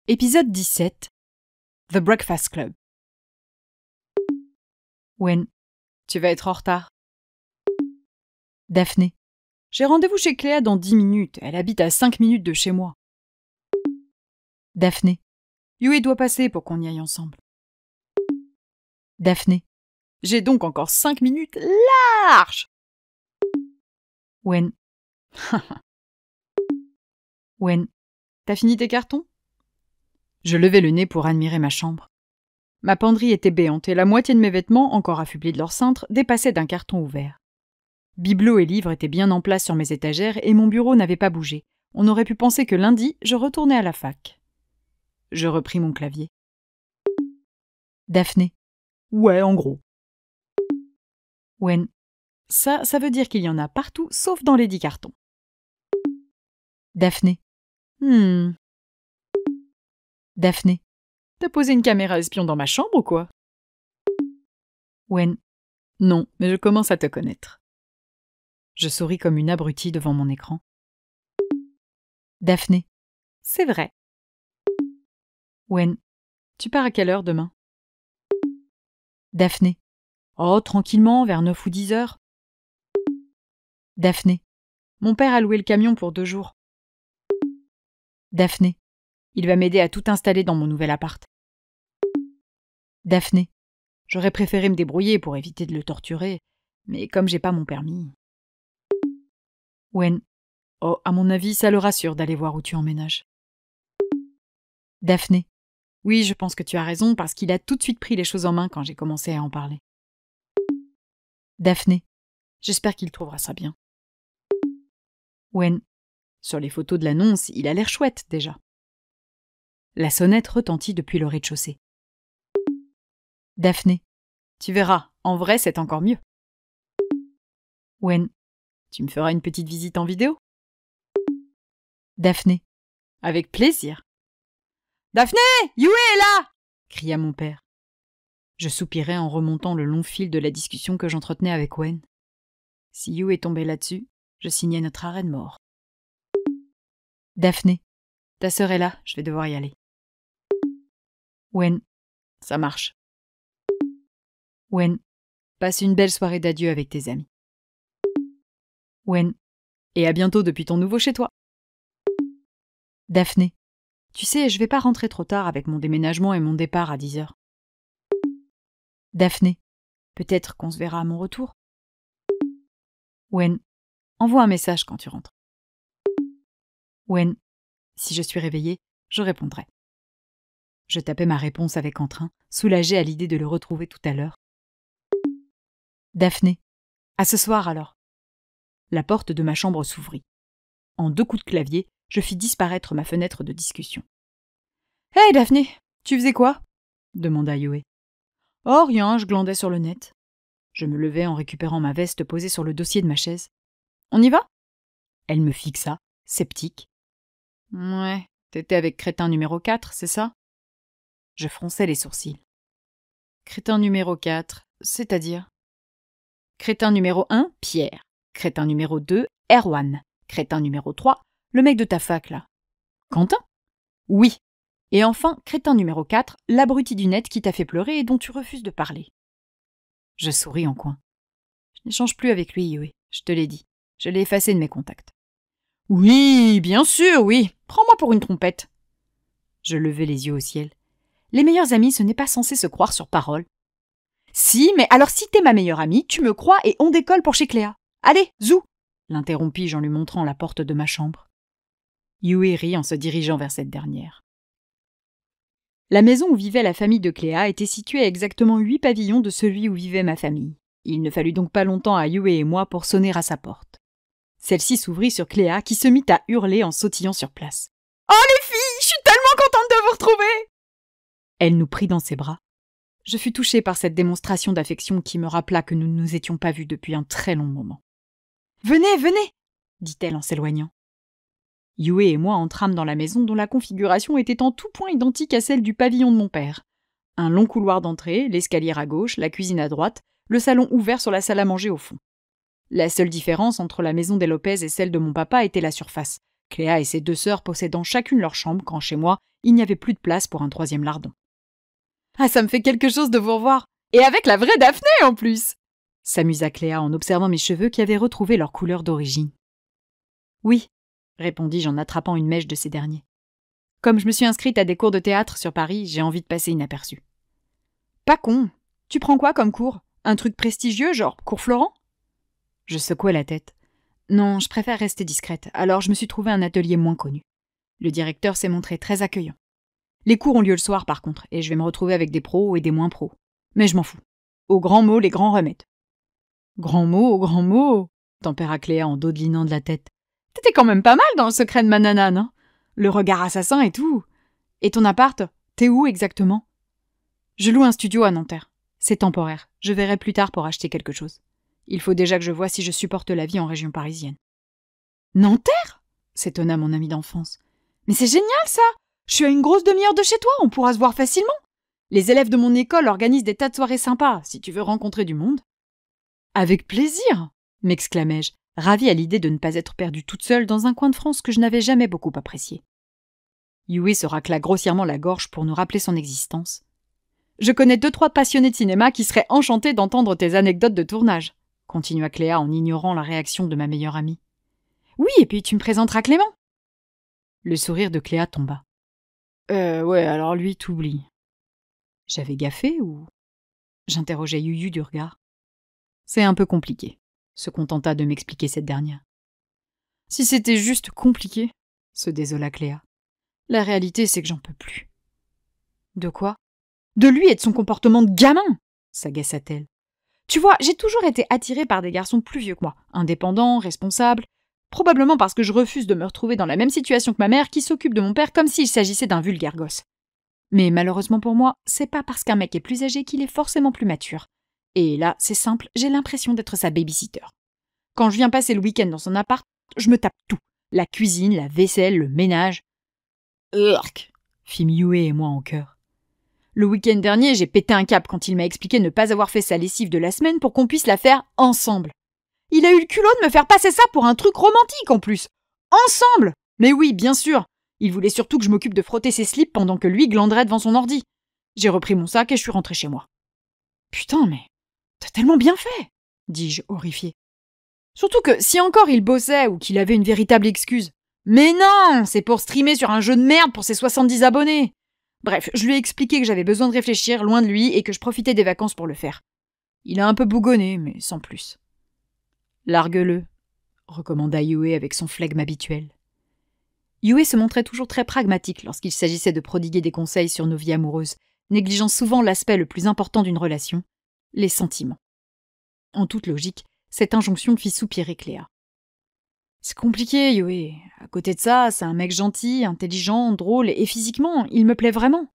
Épisode 17. The Breakfast Club. Wen, tu vas être en retard. Daphné, j'ai rendez-vous chez Cléa dans 10 minutes. Elle habite à 5 minutes de chez moi. Daphné, Yui doit passer pour qu'on y aille ensemble. Daphné, j'ai donc encore 5 minutes larges. Wen, Wen, t'as fini tes cartons? Je levai le nez pour admirer ma chambre. Ma penderie était béante et la moitié de mes vêtements, encore affublés de leur cintre, dépassaient d'un carton ouvert. Bibelots et livres étaient bien en place sur mes étagères et mon bureau n'avait pas bougé. On aurait pu penser que lundi, je retournais à la fac. Je repris mon clavier. Daphné. Ouais, en gros. Wen. Ça veut dire qu'il y en a partout, sauf dans les 10 cartons. Daphné. Daphné. T'as posé une caméra espion dans ma chambre ou quoi? Wen. Non, mais je commence à te connaître. Je souris comme une abrutie devant mon écran. Daphné. C'est vrai. Wen. Tu pars à quelle heure demain? Daphné. Oh, tranquillement, vers 9 ou 10 heures. Daphné. Mon père a loué le camion pour 2 jours. Daphné. Il va m'aider à tout installer dans mon nouvel appart. Daphné. J'aurais préféré me débrouiller pour éviter de le torturer, mais comme j'ai pas mon permis... Wen. Oh, à mon avis, ça le rassure d'aller voir où tu emménages. Daphné. Oui, je pense que tu as raison, parce qu'il a tout de suite pris les choses en main quand j'ai commencé à en parler. Daphné. J'espère qu'il trouvera ça bien. Wen. Sur les photos de l'annonce, il a l'air chouette, déjà. La sonnette retentit depuis le rez-de-chaussée. Daphné. Tu verras, en vrai, c'est encore mieux. Wen. Tu me feras une petite visite en vidéo? Daphné. Avec plaisir. Daphné! Yui est là! Cria mon père. Je soupirai en remontant le long fil de la discussion que j'entretenais avec Wen. Si Yui est tombé là-dessus, je signais notre arrêt de mort. Daphné. Ta sœur est là, je vais devoir y aller. Wen. Ça marche. Wen. Passe une belle soirée d'adieu avec tes amis. Wen. Et à bientôt depuis ton nouveau chez toi. Daphné. Tu sais, je vais pas rentrer trop tard avec mon déménagement et mon départ à 10 heures. Daphné. Peut-être qu'on se verra à mon retour. Wen. Envoie un message quand tu rentres. Wen. Si je suis réveillée, je répondrai. Je tapais ma réponse avec entrain, soulagée à l'idée de le retrouver tout à l'heure. Daphné. À ce soir alors. La porte de ma chambre s'ouvrit. En 2 coups de clavier, je fis disparaître ma fenêtre de discussion. « Hey Daphné, tu faisais quoi ?» demanda Yui. « Oh rien, je glandais sur le net. » Je me levai en récupérant ma veste posée sur le dossier de ma chaise. « On y va ?» Elle me fixa, sceptique. « Ouais, t'étais avec crétin numéro 4, c'est ça ?» Je fronçai les sourcils. « Crétin numéro 4, c'est-à-dire ?» Crétin numéro 1, Pierre. Crétin numéro 2, Erwan. Crétin numéro 3, le mec de ta fac, là. Quentin? Oui. Et enfin, crétin numéro 4, l'abruti du net qui t'a fait pleurer et dont tu refuses de parler. Je souris en coin. Je n'échange plus avec lui, Yui. Je te l'ai dit. Je l'ai effacé de mes contacts. Oui, bien sûr, oui. Prends-moi pour une trompette. Je levai les yeux au ciel. Les meilleurs amis, ce n'est pas censé se croire sur parole. Si, mais alors si t'es ma meilleure amie, tu me crois et on décolle pour chez Cléa. Allez, zou! L'interrompis-je en lui montrant la porte de ma chambre. Yui rit en se dirigeant vers cette dernière. La maison où vivait la famille de Cléa était située à exactement 8 pavillons de celui où vivait ma famille. Il ne fallut donc pas longtemps à Yui et moi pour sonner à sa porte. Celle-ci s'ouvrit sur Cléa qui se mit à hurler en sautillant sur place. « Oh les filles, je suis tellement contente de vous retrouver !» Elle nous prit dans ses bras. Je fus touchée par cette démonstration d'affection qui me rappela que nous ne nous étions pas vus depuis un très long moment. « Venez, venez !» dit-elle en s'éloignant. Yui et moi entrâmes dans la maison dont la configuration était en tout point identique à celle du pavillon de mon père. Un long couloir d'entrée, l'escalier à gauche, la cuisine à droite, le salon ouvert sur la salle à manger au fond. La seule différence entre la maison des Lopez et celle de mon papa était la surface, Cléa et ses 2 sœurs possédant chacune leur chambre quand chez moi, il n'y avait plus de place pour un 3e lardon. « Ah, ça me fait quelque chose de vous revoir. Et avec la vraie Daphné en plus !» s'amusa Cléa en observant mes cheveux qui avaient retrouvé leur couleur d'origine. « Oui, » répondis-je en attrapant une mèche de ces derniers. Comme je me suis inscrite à des cours de théâtre sur Paris, j'ai envie de passer inaperçue. « Pas con. Tu prends quoi comme cours? Un truc prestigieux, genre cours Florent ?» Je secouai la tête. Non, je préfère rester discrète, alors je me suis trouvé un atelier moins connu. Le directeur s'est montré très accueillant. Les cours ont lieu le soir par contre, et je vais me retrouver avec des pros et des moins pros. Mais je m'en fous. Aux grands mots, les grands remèdes. Grands mots, tempéra Cléa en dodelinant de la tête. T'étais quand même pas mal dans le secret de ma nanane, hein? Le regard assassin et tout. Et ton appart, t'es où exactement? Je loue un studio à Nanterre. C'est temporaire. Je verrai plus tard pour acheter quelque chose. Il faut déjà que je voie si je supporte la vie en région parisienne. Nanterre? S'étonna mon ami d'enfance. Mais c'est génial ça! Je suis à une grosse demi-heure de chez toi, on pourra se voir facilement. Les élèves de mon école organisent des tas de soirées sympas, si tu veux rencontrer du monde. Avec plaisir, m'exclamai-je, ravie à l'idée de ne pas être perdue toute seule dans un coin de France que je n'avais jamais beaucoup apprécié. Yui se racla grossièrement la gorge pour nous rappeler son existence. Je connais 2-3 passionnés de cinéma qui seraient enchantés d'entendre tes anecdotes de tournage, continua Cléa en ignorant la réaction de ma meilleure amie. Oui, et puis tu me présenteras Clément. Le sourire de Cléa tomba. Ouais, alors lui, t'oublies. J'avais gaffé ou... J'interrogeai Yuyu du regard. C'est un peu compliqué, se contenta de m'expliquer cette dernière. Si c'était juste compliqué, se désola Cléa. La réalité, c'est que j'en peux plus. De quoi? De lui et de son comportement de gamin, s'agaça-t-elle. Tu vois, j'ai toujours été attirée par des garçons plus vieux que moi, indépendants, responsables, probablement parce que je refuse de me retrouver dans la même situation que ma mère qui s'occupe de mon père comme s'il s'agissait d'un vulgaire gosse. Mais malheureusement pour moi, c'est pas parce qu'un mec est plus âgé qu'il est forcément plus mature. Et là, c'est simple, j'ai l'impression d'être sa babysitter. Quand je viens passer le week-end dans son appart, je me tape tout. La cuisine, la vaisselle, le ménage. Urk, fit Mioué et moi en chœur. Le week-end dernier, j'ai pété un câble quand il m'a expliqué ne pas avoir fait sa lessive de la semaine pour qu'on puisse la faire ensemble. Il a eu le culot de me faire passer ça pour un truc romantique en plus. Ensemble! Mais oui, bien sûr. Il voulait surtout que je m'occupe de frotter ses slips pendant que lui glanderait devant son ordi. J'ai repris mon sac et je suis rentrée chez moi. Putain, mais t'as tellement bien fait, dis-je, horrifiée. Surtout que si encore il bossait ou qu'il avait une véritable excuse. Mais non, c'est pour streamer sur un jeu de merde pour ses 70 abonnés. Bref, je lui ai expliqué que j'avais besoin de réfléchir loin de lui et que je profitais des vacances pour le faire. Il a un peu bougonné, mais sans plus. Largue-le, recommanda Yue avec son flegme habituel. Yue se montrait toujours très pragmatique lorsqu'il s'agissait de prodiguer des conseils sur nos vies amoureuses, négligeant souvent l'aspect le plus important d'une relation, les sentiments. En toute logique, cette injonction fit soupirer Cléa. C'est compliqué, Yue. À côté de ça, c'est un mec gentil, intelligent, drôle, et physiquement, il me plaît vraiment.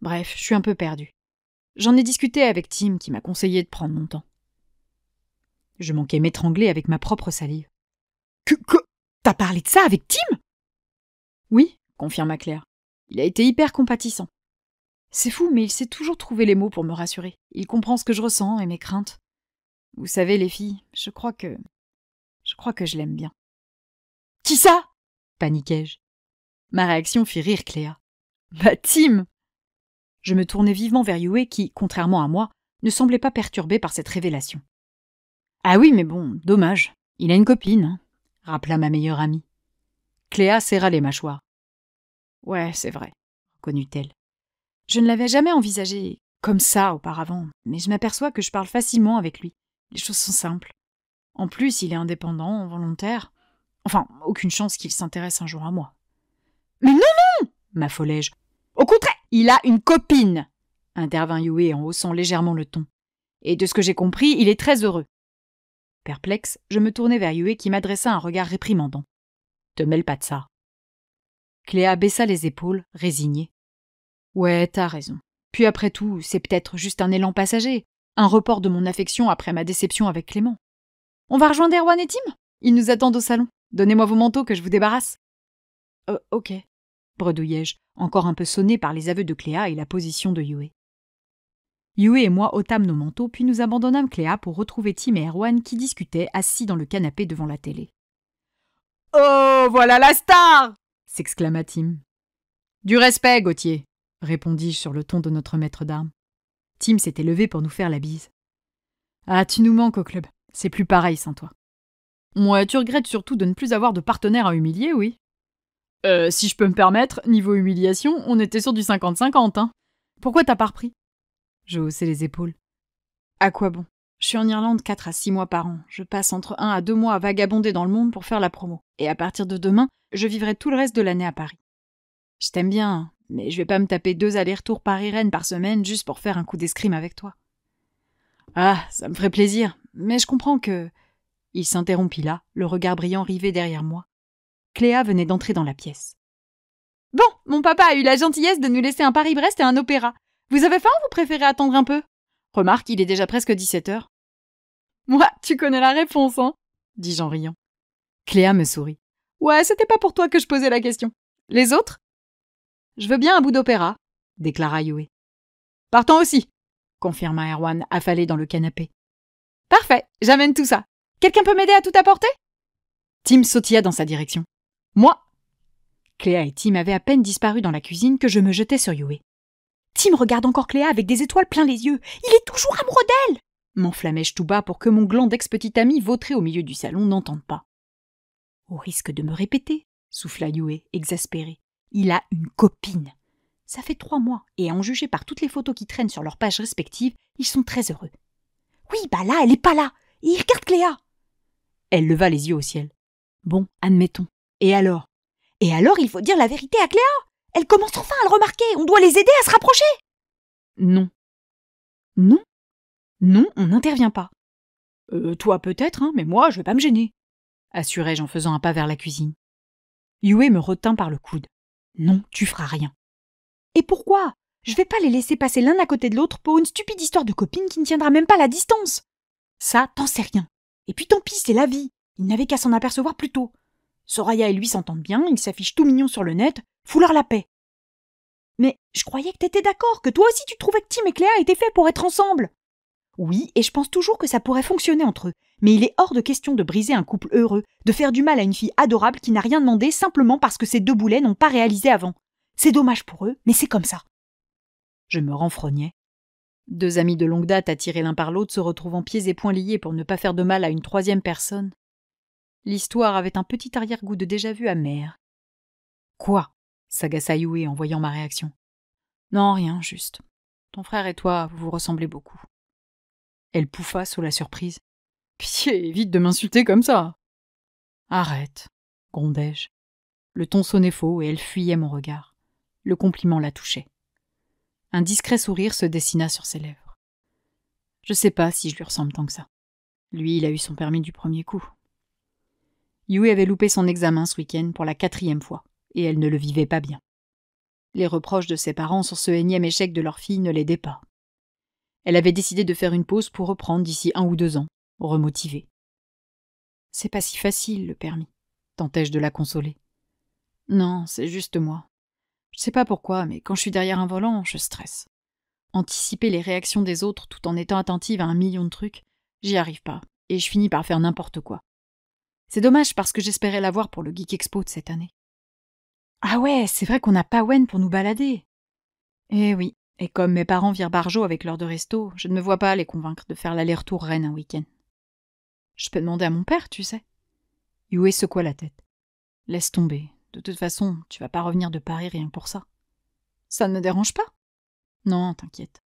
Bref, je suis un peu perdue. J'en ai discuté avec Tim qui m'a conseillé de prendre mon temps. Je manquais m'étrangler avec ma propre salive. Que t'as parlé de ça avec Tim? Oui, confirma Claire. Il a été hyper compatissant. C'est fou, mais il sait toujours trouver les mots pour me rassurer. Il comprend ce que je ressens et mes craintes. Vous savez, les filles, je crois que je l'aime bien. Qui ça? Paniquai-je. Ma réaction fit rire Cléa. Bah, Tim! Je me tournai vivement vers Yue qui, contrairement à moi, ne semblait pas perturbé par cette révélation. Ah oui, mais bon, dommage. Il a une copine, hein, rappela ma meilleure amie. Cléa serra les mâchoires. Ouais, c'est vrai, reconnut-elle. Je ne l'avais jamais envisagé comme ça auparavant, mais je m'aperçois que je parle facilement avec lui. Les choses sont simples. En plus, il est indépendant, volontaire. Enfin, aucune chance qu'il s'intéresse un jour à moi. Mais non, m'affolai-je. Au contraire, il a une copine, intervint Yue en haussant légèrement le ton. Et de ce que j'ai compris, il est très heureux. Perplexe, je me tournai vers Yue qui m'adressa un regard réprimandant. Te mêle pas de ça. Cléa baissa les épaules, résignée. Ouais, t'as raison. Puis après tout, c'est peut-être juste un élan passager, un report de mon affection après ma déception avec Clément. On va rejoindre Erwan et Tim? Ils nous attendent au salon. Donnez-moi vos manteaux que je vous débarrasse. Ok, bredouillai-je, encore un peu sonné par les aveux de Cléa et la position de Yue. Yue et moi ôtâmes nos manteaux, puis nous abandonnâmes Cléa pour retrouver Tim et Erwan qui discutaient assis dans le canapé devant la télé. Oh, voilà la star! S'exclama Tim. Du respect, Gauthier, répondis-je sur le ton de notre maître d'armes. Tim s'était levé pour nous faire la bise. Ah, tu nous manques au club. C'est plus pareil sans toi. Moi, tu regrettes surtout de ne plus avoir de partenaire à humilier, oui. Si je peux me permettre, niveau humiliation, on était sur du 50-50, hein. Pourquoi t'as pas repris? Je haussai les épaules. À quoi bon? Je suis en Irlande 4 à 6 mois par an. Je passe entre 1 à 2 mois à vagabonder dans le monde pour faire la promo. Et à partir de demain, je vivrai tout le reste de l'année à Paris. Je t'aime bien, mais je vais pas me taper 2 allers-retours Paris-Rennes par semaine juste pour faire un coup d'escrime avec toi. Ah, ça me ferait plaisir, mais je comprends que... Il s'interrompit là, le regard brillant rivé derrière moi. Cléa venait d'entrer dans la pièce. Bon, mon papa a eu la gentillesse de nous laisser un Paris-Brest et un opéra. Vous avez faim ou vous préférez attendre un peu? Remarque, il est déjà presque 17 heures. Moi, tu connais la réponse, hein, dis-je en riant. Cléa me sourit. Ouais, c'était pas pour toi que je posais la question. Les autres? Je veux bien un bout d'opéra, déclara Yue. Partons aussi, confirma Erwan, affalé dans le canapé. Parfait, j'amène tout ça. Quelqu'un peut m'aider à tout apporter? Tim sautilla dans sa direction. Moi! Cléa et Tim avaient à peine disparu dans la cuisine que je me jetais sur Yue. Tim regarde encore Cléa avec des étoiles plein les yeux. Il est toujours amoureux d'elle! M'enflammai-je tout bas pour que mon gland d'ex-petite amie vautré au milieu du salon n'entende pas. Au risque de me répéter, souffla Yue, exaspéré. Il a une copine. Ça fait 3 mois, et à en juger par toutes les photos qui traînent sur leurs pages respectives, ils sont très heureux. Oui, bah là, elle est pas là. Et il regarde Cléa. Elle leva les yeux au ciel. Bon, admettons. Et alors? Et alors, il faut dire la vérité à Cléa. Elle commence enfin à le remarquer. On doit les aider à se rapprocher. Non. Non? Non, on n'intervient pas. Toi peut-être, hein, mais moi, je vais pas me gêner, assurai-je en faisant un pas vers la cuisine. Yue me retint par le coude. Non, tu feras rien. Et pourquoi? Je vais pas les laisser passer l'un à côté de l'autre pour une stupide histoire de copine qui ne tiendra même pas la distance. Ça, t'en sais rien. Et puis tant pis, c'est la vie. Il n'avait qu'à s'en apercevoir plus tôt. Soraya et lui s'entendent bien, ils s'affichent tout mignons sur le net, fous-leur la paix. Mais je croyais que t'étais d'accord, que toi aussi tu trouvais que Tim et Cléa étaient faits pour être ensemble. Oui, et je pense toujours que ça pourrait fonctionner entre eux, mais il est hors de question de briser un couple heureux, de faire du mal à une fille adorable qui n'a rien demandé simplement parce que ces 2 boulets n'ont pas réalisé avant. C'est dommage pour eux, mais c'est comme ça. Je me renfrognais. 2 amis de longue date attirés l'un par l'autre se retrouvant pieds et poings liés pour ne pas faire de mal à une 3e personne. L'histoire avait un petit arrière-goût de déjà-vu amer. Quoi? S'agaça Yue en voyant ma réaction. Non, rien, juste. Ton frère et toi, vous vous ressemblez beaucoup. Elle pouffa sous la surprise. Pitié, évite de m'insulter comme ça. Arrête, grondai-je. Le ton sonnait faux et elle fuyait mon regard. Le compliment la touchait. Un discret sourire se dessina sur ses lèvres. Je sais pas si je lui ressemble tant que ça. Lui, il a eu son permis du premier coup. Yue avait loupé son examen ce week-end pour la 4e fois, et elle ne le vivait pas bien. Les reproches de ses parents sur ce énième échec de leur fille ne l'aidaient pas. Elle avait décidé de faire une pause pour reprendre d'ici 1 ou 2 ans, remotivée. C'est pas si facile, le permis, tentai-je de la consoler. Non, c'est juste moi. Je sais pas pourquoi, mais quand je suis derrière un volant, je stresse. Anticiper les réactions des autres tout en étant attentive à 1 million de trucs, j'y arrive pas, et je finis par faire n'importe quoi. C'est dommage parce que j'espérais l'avoir pour le Geek Expo de cette année. Ah ouais, c'est vrai qu'on n'a pas Wen pour nous balader. Eh oui, et comme mes parents virent Barjo avec l'heure de resto, je ne me vois pas les convaincre de faire l'aller-retour Rennes un week-end. Je peux demander à mon père, tu sais. Yue secoua la tête. Laisse tomber. De toute façon, tu vas pas revenir de Paris rien que pour ça. Ça ne me dérange pas? Non, t'inquiète.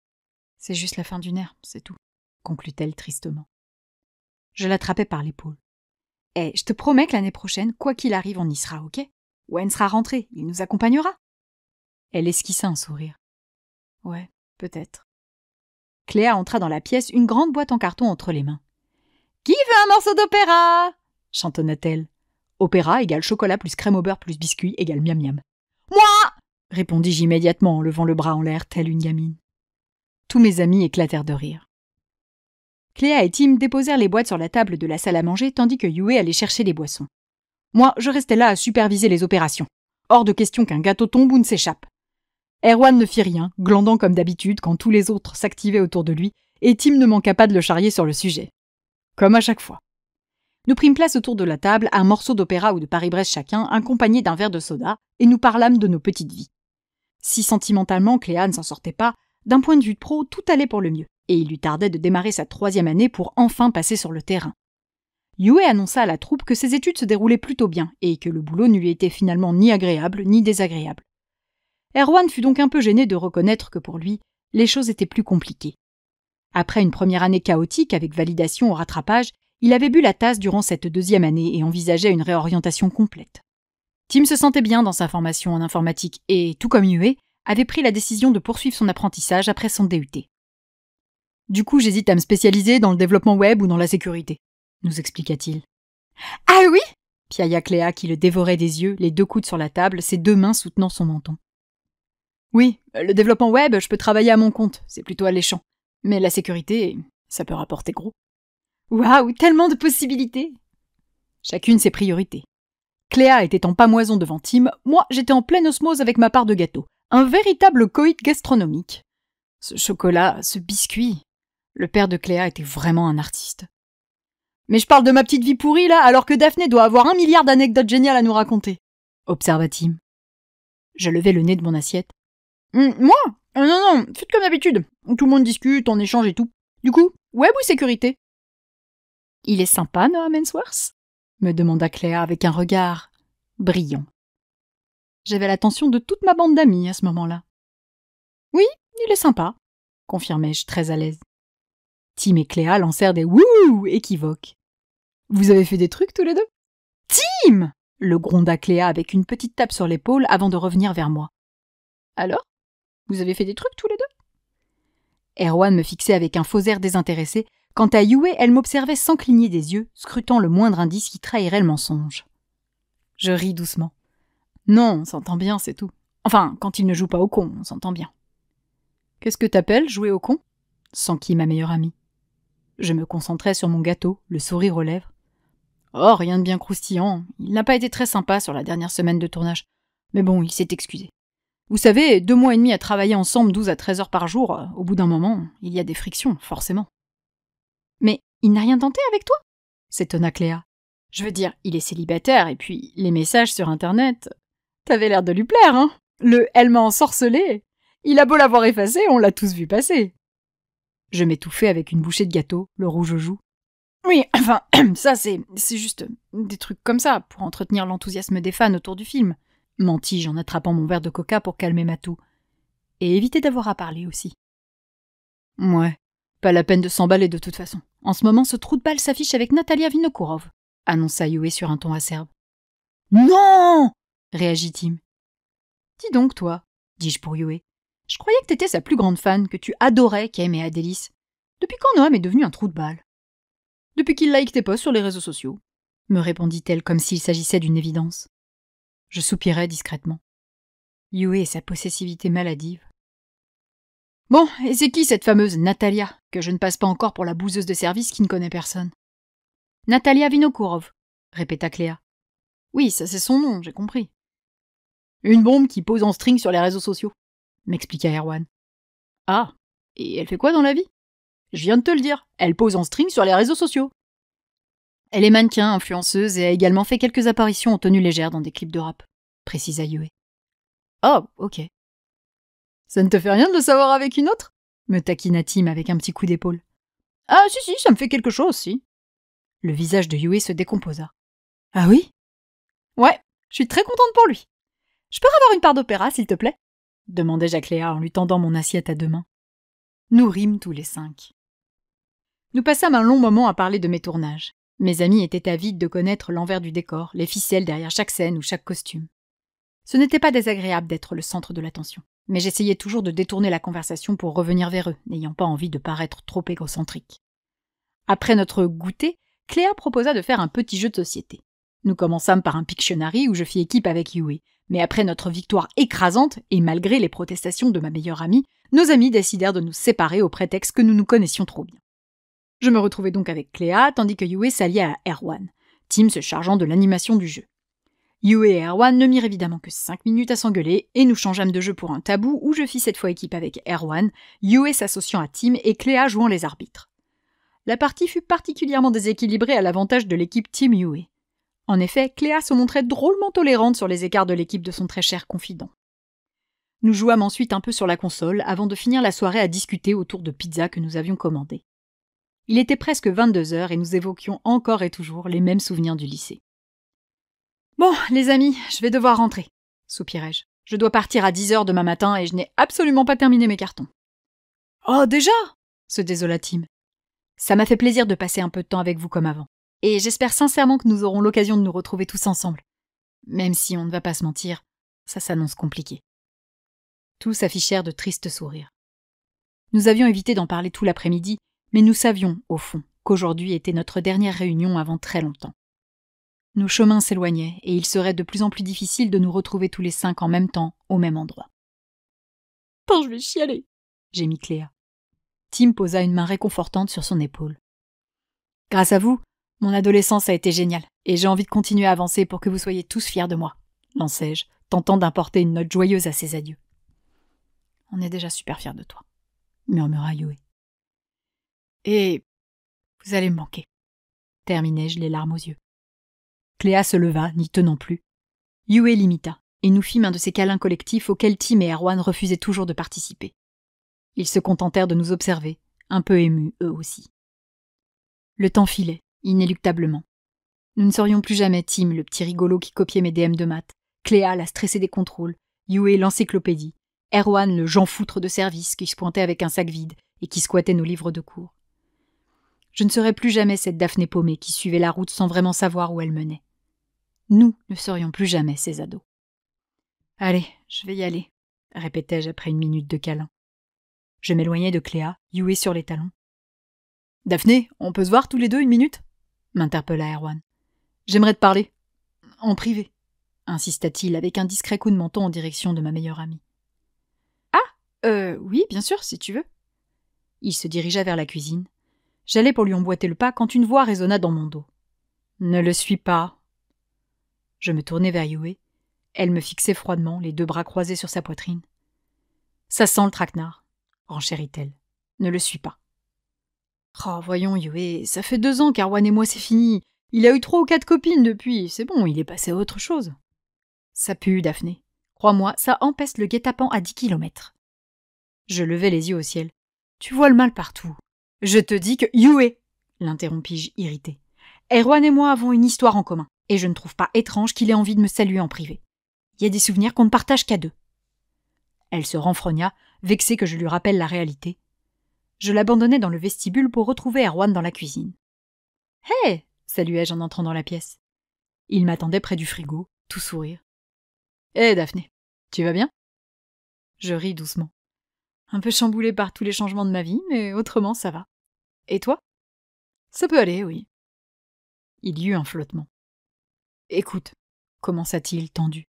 C'est juste la fin du nerf, c'est tout, conclut-elle tristement. Je l'attrapais par l'épaule. Eh, je te promets que l'année prochaine, quoi qu'il arrive, on y sera, ok? Wen sera rentré, il nous accompagnera. Elle esquissa un sourire. Ouais, peut-être. Cléa entra dans la pièce, une grande boîte en carton entre les mains. Qui veut un morceau d'opéra? Chantonna-t-elle. Opéra égale chocolat plus crème au beurre plus biscuit égale miam miam. Moi! Répondis-je immédiatement en levant le bras en l'air, telle une gamine. Tous mes amis éclatèrent de rire. Cléa et Tim déposèrent les boîtes sur la table de la salle à manger tandis que Yue allait chercher les boissons. Moi, je restais là à superviser les opérations. Hors de question qu'un gâteau tombe ou ne s'échappe. Erwan ne fit rien, glandant comme d'habitude quand tous les autres s'activaient autour de lui, et Tim ne manqua pas de le charrier sur le sujet. Comme à chaque fois. Nous prîmes place autour de la table à un morceau d'opéra ou de Paris-Brest chacun, accompagné d'un verre de soda, et nous parlâmes de nos petites vies. Si sentimentalement Cléa ne s'en sortait pas, d'un point de vue pro, tout allait pour le mieux, et il lui tardait de démarrer sa 3e année pour enfin passer sur le terrain. Yue annonça à la troupe que ses études se déroulaient plutôt bien, et que le boulot ne lui était finalement ni agréable ni désagréable. Erwan fut donc un peu gêné de reconnaître que pour lui, les choses étaient plus compliquées. Après une première année chaotique avec validation au rattrapage, il avait bu la tasse durant cette 2e année et envisageait une réorientation complète. Tim se sentait bien dans sa formation en informatique et, tout comme Yue, avait pris la décision de poursuivre son apprentissage après son DUT. « Du coup, j'hésite à me spécialiser dans le développement web ou dans la sécurité », nous expliqua-t-il. « Ah oui !» piailla Cléa qui le dévorait des yeux, les 2 coudes sur la table, ses 2 mains soutenant son menton. « Oui, le développement web, je peux travailler à mon compte, c'est plutôt alléchant. Mais la sécurité, ça peut rapporter gros. » Waouh, tellement de possibilités! Chacune ses priorités. Cléa était en pamoison devant Tim, moi j'étais en pleine osmose avec ma part de gâteau. Un véritable coït gastronomique. Ce chocolat, ce biscuit. Le père de Cléa était vraiment un artiste. Mais je parle de ma petite vie pourrie là, alors que Daphné doit avoir 1 milliard d'anecdotes géniales à nous raconter, observa Tim. Je levai le nez de mon assiette. Moi? Non, faites comme d'habitude. Tout le monde discute, on échange et tout. Du coup, web ou sécurité? Il est sympa, Noam Hemsworth? Me demanda Cléa avec un regard brillant. J'avais l'attention de toute ma bande d'amis à ce moment-là. Oui, il est sympa, confirmai-je très à l'aise. Tim et Cléa lancèrent des wouh équivoques. Vous avez fait des trucs tous les deux? Tim! Le gronda Cléa avec une petite tape sur l'épaule avant de revenir vers moi. Alors? Vous avez fait des trucs tous les deux? Erwan me fixait avec un faux air désintéressé. Quant à Yue, elle m'observait sans cligner des yeux, scrutant le moindre indice qui trahirait le mensonge. Je ris doucement. Non, on s'entend bien, c'est tout. Enfin, quand il ne joue pas au con, on s'entend bien. Qu'est-ce que t'appelles jouer au con? S'enquit ma meilleure amie. Je me concentrais sur mon gâteau, le sourire aux lèvres. Oh, rien de bien croustillant. Il n'a pas été très sympa sur la dernière semaine de tournage. Mais bon, il s'est excusé. Vous savez, 2 mois et demi à travailler ensemble 12 à 13 heures par jour, au bout d'un moment, il y a des frictions, forcément. Mais il n'a rien tenté avec toi? S'étonna Cléa. Je veux dire, il est célibataire, et puis les messages sur Internet... T'avais l'air de lui plaire, hein? Le « elle m'a ensorcelé ». Il a beau l'avoir effacé, on l'a tous vu passer. Je m'étouffais avec une bouchée de gâteau, le rouge aux joues. Oui, enfin, ça c'est juste des trucs comme ça, pour entretenir l'enthousiasme des fans autour du film. Mentis-je en attrapant mon verre de coca pour calmer ma toux. Et éviter d'avoir à parler aussi. Ouais, pas la peine de s'emballer de toute façon. En ce moment, ce trou de balle s'affiche avec Natalia Vinokourov, annonça Yue sur un ton acerbe. Non! Réagit Tim. Dis donc, toi, dis-je pour Yue. Je croyais que t'étais sa plus grande fan, que tu adorais Kem et Adélis. Depuis quand Noam est devenu un trou de balle? Depuis qu'il like tes posts sur les réseaux sociaux, me répondit-elle comme s'il s'agissait d'une évidence. Je soupirai discrètement. Yue et sa possessivité maladive. Bon, et c'est qui cette fameuse Natalia, que je ne passe pas encore pour la bouseuse de service qui ne connaît personne? Natalia Vinokourov, répéta Cléa. Oui, ça c'est son nom, j'ai compris. Une bombe qui pose en string sur les réseaux sociaux, m'expliqua Erwan. Ah, et elle fait quoi dans la vie? Je viens de te le dire, elle pose en string sur les réseaux sociaux. Elle est mannequin, influenceuse et a également fait quelques apparitions en tenue légère dans des clips de rap, précisa Yue. Oh, ok. Ça ne te fait rien de le savoir avec une autre? Me taquina Tim avec un petit coup d'épaule. Ah si, ça me fait quelque chose, si. Le visage de Yue se décomposa. Ah oui? Ouais, je suis très contente pour lui. Je peux avoir une part d'opéra, s'il te plaît? Demandai-je à Cléa en lui tendant mon assiette à 2 mains. Nous rîmes tous les 5. Nous passâmes un long moment à parler de mes tournages. Mes amis étaient avides de connaître l'envers du décor, les ficelles derrière chaque scène ou chaque costume. Ce n'était pas désagréable d'être le centre de l'attention, mais j'essayais toujours de détourner la conversation pour revenir vers eux, n'ayant pas envie de paraître trop égocentrique. Après notre goûter, Cléa proposa de faire un petit jeu de société. Nous commençâmes par un Pictionary où je fis équipe avec Yue, mais après notre victoire écrasante, et malgré les protestations de ma meilleure amie, nos amis décidèrent de nous séparer au prétexte que nous nous connaissions trop bien. Je me retrouvai donc avec Cléa, tandis que Yue s'alliait à Erwan, Tim se chargeant de l'animation du jeu. Yue et Erwan ne mirent évidemment que 5 minutes à s'engueuler, et nous changeâmes de jeu pour un tabou où je fis cette fois équipe avec Erwan, Yue s'associant à Tim et Cléa jouant les arbitres. la partie fut particulièrement déséquilibrée à l'avantage de l'équipe Team Yue. En effet, Cléa se montrait drôlement tolérante sur les écarts de l'équipe de son très cher confident. Nous jouâmes ensuite un peu sur la console avant de finir la soirée à discuter autour de pizzas que nous avions commandées. Il était presque 22 heures et nous évoquions encore et toujours les mêmes souvenirs du lycée. « Bon, les amis, je vais devoir rentrer, » soupirai-je. « Je dois partir à 10 heures demain matin et je n'ai absolument pas terminé mes cartons. »« Oh, déjà ?» se désola Tim. « Ça m'a fait plaisir de passer un peu de temps avec vous comme avant. Et j'espère sincèrement que nous aurons l'occasion de nous retrouver tous ensemble. Même si on ne va pas se mentir, ça s'annonce compliqué. » Tous affichèrent de tristes sourires. Nous avions évité d'en parler tout l'après-midi, mais nous savions, au fond, qu'aujourd'hui était notre dernière réunion avant très longtemps. Nos chemins s'éloignaient, et il serait de plus en plus difficile de nous retrouver tous les 5 en même temps, au même endroit. « Bon, je vais chialer !» gémit Cléa. Tim posa une main réconfortante sur son épaule. « Grâce à vous, mon adolescence a été géniale, et j'ai envie de continuer à avancer pour que vous soyez tous fiers de moi, » lançai-je, tentant d'importer une note joyeuse à ses adieux. « On est déjà super fiers de toi, » murmura Yue. « Et vous allez me manquer, » terminai-je les larmes aux yeux. Cléa se leva, n'y tenant plus. Yue l'imita, et nous fîmes un de ces câlins collectifs auxquels Tim et Erwan refusaient toujours de participer. Ils se contentèrent de nous observer, un peu émus eux aussi. Le temps filait, inéluctablement. Nous ne serions plus jamais Tim, le petit rigolo qui copiait mes DM de maths, Cléa, la stressée des contrôles, Yue, l'encyclopédie, Erwan, le Jean Foutre de service qui se pointait avec un sac vide et qui squattait nos livres de cours. Je ne serais plus jamais cette Daphné paumée qui suivait la route sans vraiment savoir où elle menait. Nous ne serions plus jamais ces ados. « Allez, je vais y aller », répétai-je après une minute de câlin. Je m'éloignai de Cléa, Yue sur les talons. « Daphné, on peut se voir tous les deux une minute ?» m'interpella Erwan. « J'aimerais te parler. En privé, » insista-t-il avec un discret coup de menton en direction de ma meilleure amie. « Ah, oui, bien sûr, si tu veux. » Il se dirigea vers la cuisine. J'allais pour lui emboîter le pas quand une voix résonna dans mon dos. « Ne le suis pas !» Je me tournai vers Yue. Elle me fixait froidement, les 2 bras croisés sur sa poitrine. « Ça sent le traquenard, » renchérit-elle. « Ne le suis pas. »« Oh, voyons, Yue, ça fait 2 ans qu'Erwan et moi c'est fini. Il a eu 3 ou 4 copines depuis, c'est bon, il est passé à autre chose. »« Ça pue, Daphné. Crois-moi, ça empeste le guet-apens à 10 kilomètres. » Je levai les yeux au ciel. « Tu vois le mal partout. »« Je te dis que... » « Yue !» l'interrompis-je irrité. « Erwan et moi avons une histoire en commun. Et je ne trouve pas étrange qu'il ait envie de me saluer en privé. Il y a des souvenirs qu'on ne partage qu'à 2. » Elle se renfrogna, vexée que je lui rappelle la réalité. Je l'abandonnai dans le vestibule pour retrouver Erwan dans la cuisine. « Hé !» saluai-je en entrant dans la pièce. Il m'attendait près du frigo, tout sourire. « Hé, Daphné, tu vas bien ?» Je ris doucement. Un peu chamboulée par tous les changements de ma vie, mais autrement ça va. Et toi ? Ça peut aller, oui. Il y eut un flottement. Écoute, commença-t-il, tendu.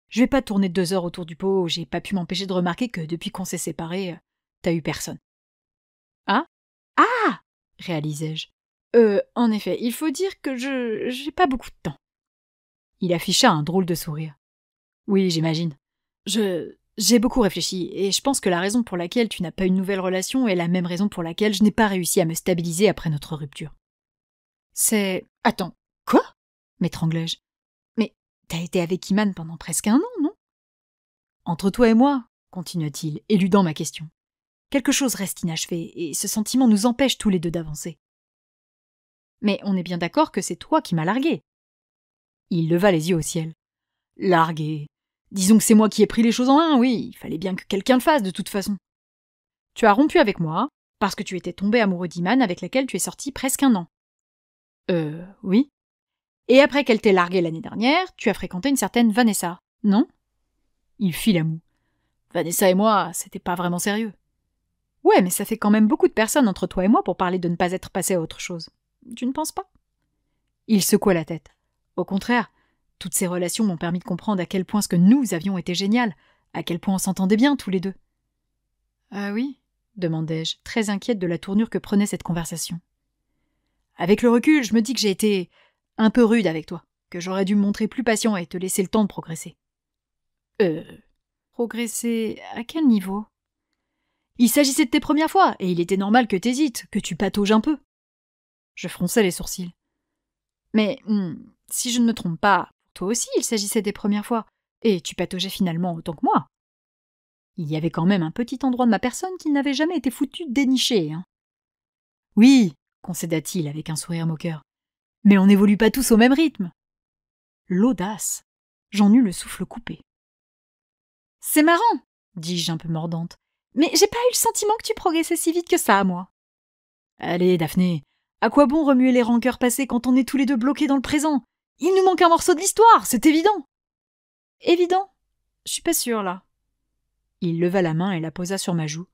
Je vais pas tourner 2 heures autour du pot, j'ai pas pu m'empêcher de remarquer que depuis qu'on s'est séparés, t'as eu personne. Ah ? Ah ! Réalisai-je. En effet, il faut dire que j'ai pas beaucoup de temps. Il afficha un drôle de sourire. Oui, j'imagine. J'ai beaucoup réfléchi, et je pense que la raison pour laquelle tu n'as pas une nouvelle relation est la même raison pour laquelle je n'ai pas réussi à me stabiliser après notre rupture. C'est... Attends, quoi ? M'étranglai-je. Mais t'as été avec Iman pendant presque 1 an, non ? Entre toi et moi, continua-t-il, éludant ma question. Quelque chose reste inachevé, et ce sentiment nous empêche tous les 2 d'avancer. Mais on est bien d'accord que c'est toi qui m'as largué. Il leva les yeux au ciel. Largué. Disons que c'est moi qui ai pris les choses en main, oui, il fallait bien que quelqu'un le fasse de toute façon. Tu as rompu avec moi, parce que tu étais tombé amoureux d'Iman avec laquelle tu es sorti presque 1 an. Oui. Et après qu'elle t'ait largué l'année dernière, tu as fréquenté une certaine Vanessa, non ? Il fit la moue. Vanessa et moi, c'était pas vraiment sérieux. Ouais, mais ça fait quand même beaucoup de personnes entre toi et moi pour parler de ne pas être passé à autre chose. Tu ne penses pas ? Il secoua la tête. Au contraire, toutes ces relations m'ont permis de comprendre à quel point ce que nous avions été génial, à quel point on s'entendait bien tous les 2. Ah oui ? Demandai-je, très inquiète de la tournure que prenait cette conversation. Avec le recul, je me dis que j'ai été un peu rude avec toi, que j'aurais dû me montrer plus patient et te laisser le temps de progresser. Progresser à quel niveau ? Il s'agissait de tes premières fois, et il était normal que t'hésites, que tu patauges un peu. Je fronçai les sourcils. Mais si je ne me trompe pas, toi aussi il s'agissait des premières fois, et tu pataugeais finalement autant que moi. Il y avait quand même un petit endroit de ma personne qu'il n'avait jamais été foutu de dénicher. Hein. Oui, concéda-t-il avec un sourire moqueur, mais on n'évolue pas tous au même rythme. L'audace. J'en eus le souffle coupé. C'est marrant, dis-je un peu mordante, mais j'ai pas eu le sentiment que tu progressais si vite que ça, moi. Allez, Daphné, à quoi bon remuer les rancœurs passées quand on est tous les deux bloqués dans le présent? Il nous manque un morceau de l'histoire, c'est évident. Évident? Je suis pas sûre, là. Il leva la main et la posa sur ma joue.